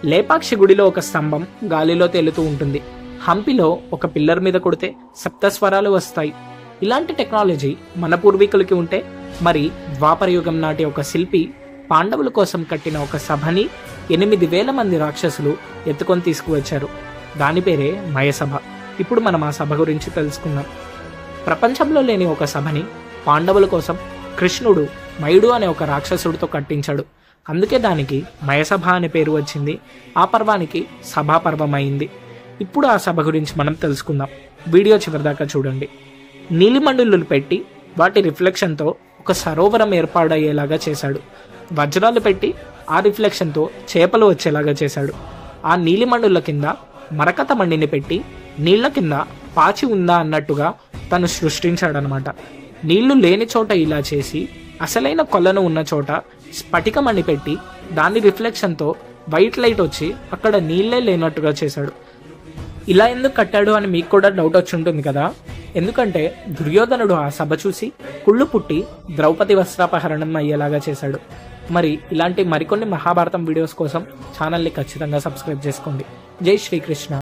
లేపాక్షి గుడిలో ఒక స్తంభం గాలిలో తేలుతూ ఉంటుంది. హంపిలో ఒక పిల్లర్ మీద కొడితే సప్తస్వరాలు వస్తాయి. ఇలాంటి టెక్నాలజీ మన పూర్వీకులకి ఉంటే మరి ద్వాపరయుగం నాటి ఒక శిల్పి పాండవుల కోసం కట్టిన ఒక సభని 8,000 మంది రాక్షసులు ఎత్తుకొని తీసుకువచ్చారు. దాని పేరే మయసభ. ఇప్పుడు మనం ఆ సభ గురించి తెలుసుకుందాం. ప్రపంచంలో లేని ఒక సభని పాండవుల కోసం కృష్ణుడు మయుడు అనే ఒక రాక్షసుడితో కట్టించాడు. అందుకే దానికి మయసభ అనే పేరు వచ్చింది. ఆ పర్వానికి సభాపర్వం అయింది. ఇప్పుడు ఆ సభ గురించి మనం తెలుసుకుందాం. వీడియో చివరిదాకా చూడండి. నీలిమండులు పెట్టి వాటి రిఫ్లెక్షన్తో ఒక సరోవరం ఏర్పాడయ్యేలాగా చేశాడు. వజ్రాలు పెట్టి ఆ రిఫ్లెక్షన్తో చేపలు వచ్చేలాగా చేశాడు. ఆ నీలిమండుల కింద మరకత మండిని పెట్టి నీళ్ల కింద పాచి ఉందా అన్నట్టుగా తను సృష్టించాడనమాట. నీళ్లు లేని చోట ఇలా చేసి అసలైన కొలను ఉన్న చోట స్ఫటికమణి పెట్టి దాని రిఫ్లెక్షన్తో వైట్ లైట్ వచ్చి అక్కడ నీళ్లే లేనట్టుగా చేశాడు. ఇలా ఎందుకు కట్టాడు అని మీకు కూడా డౌట్ వచ్చి ఉంటుంది కదా. ఎందుకంటే దుర్యోధనుడు ఆ సభ చూసి కుళ్ళు పుట్టి ద్రౌపది వస్త్రాపహరణం అయ్యేలాగా చేశాడు. మరి ఇలాంటి మరికొన్ని మహాభారతం వీడియోస్ కోసం ఛానల్ని ఖచ్చితంగా సబ్స్క్రైబ్ చేసుకోండి. జై శ్రీకృష్ణ.